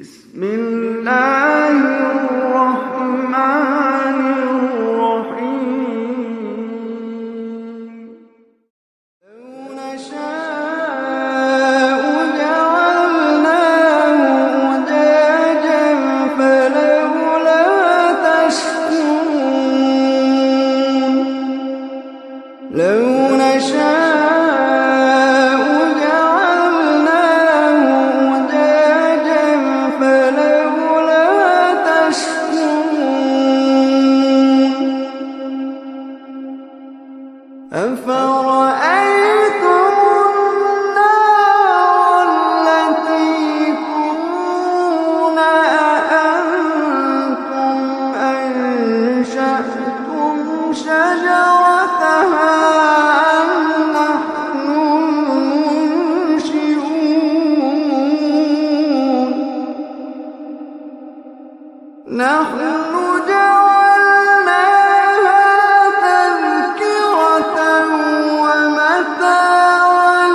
بسم الله الرحمن الرحيم لو نشاء جعلناه أجاجا فلولا تشكرون لو نشاء جعلناه أجاجا فلولا تشكرون أفرأيتم النار التي تورون أأنتم أنشأتم شجرتها أم نحن المنشئون نحن جعلناها تذكرة ومتاعا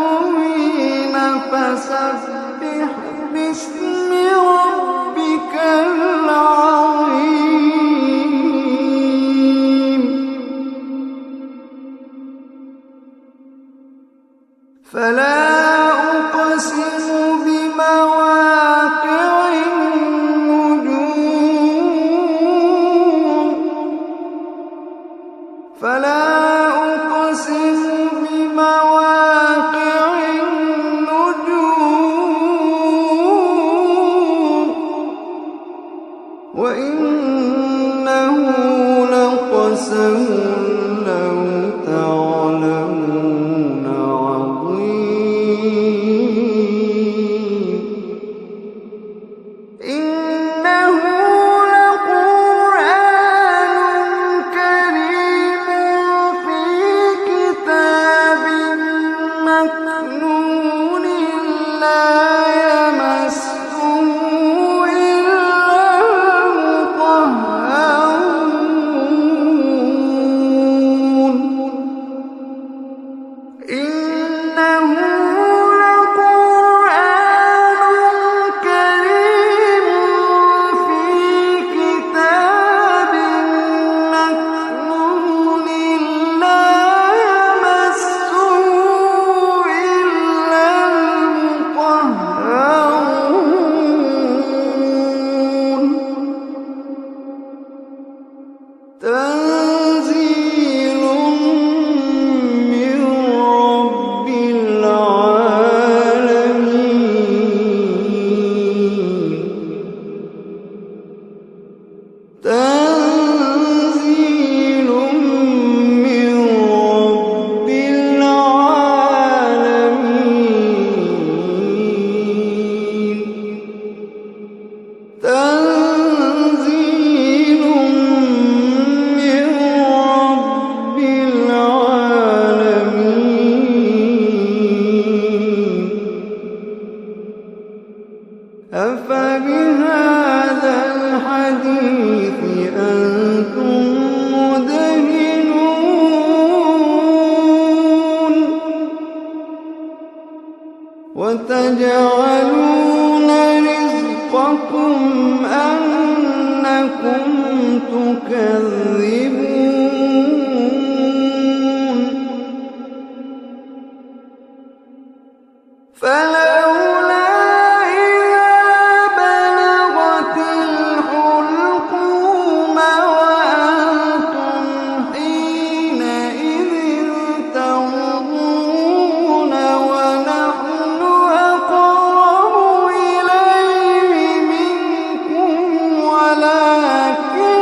للمقوين فسبح باسم ربك العظيم فلا أقسم بمواقع النجوم فلا أقسم بمواقع النجوم وإنه لقسم لو تعلمون عظيم إنه لقرآن كريم في كتاب مكنون لا يمسه إلا المطهرون إنه لقرآن كريم في كتاب مكنون لا يمسه إلا المطهرون تنزيل من رب العالمين تنزيل من رب العالمين تنزيل من رب العالمين أفبهذا الحديث أنتم مدهنون وتجعلون رزقكم أنكم تكذبون فلولا إذا بلغت الحلقوم وأنتم حينئذ تنظرون ونحن أقرب إليه منكم ولكن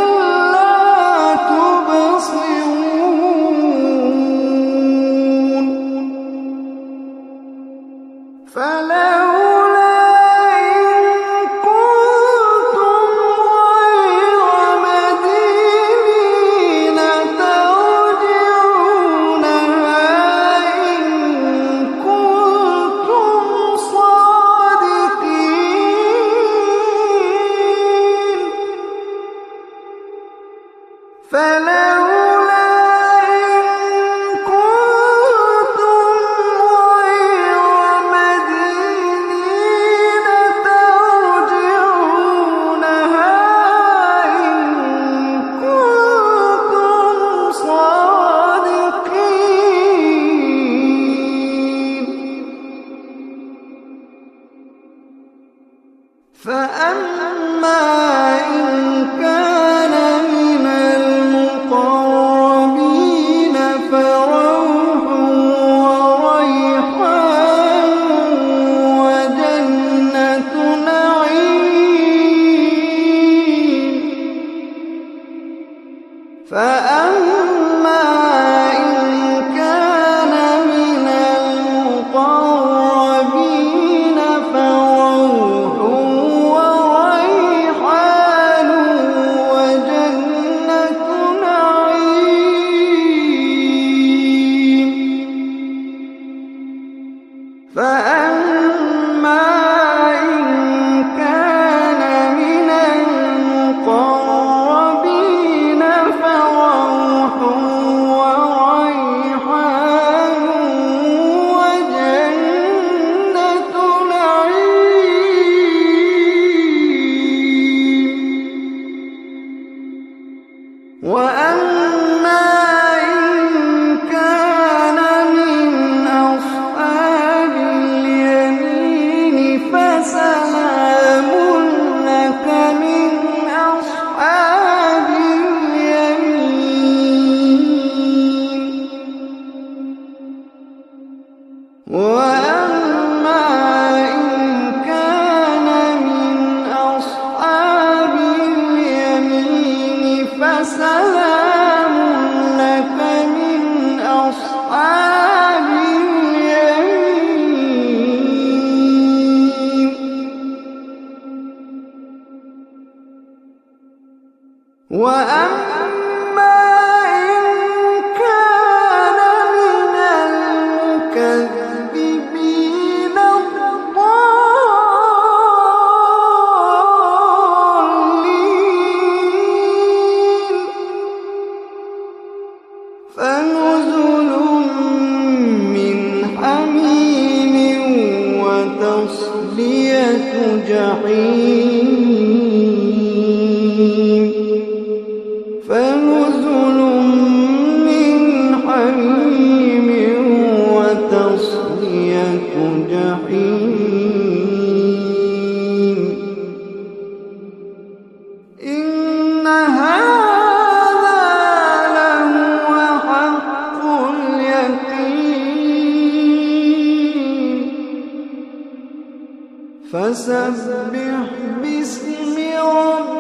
لا تبصرون فنزل من حميم وتصلية جحيم فنزل من حميم وتصلية جحيم إن هذا لهو حق اليقين فسبح باسم ربك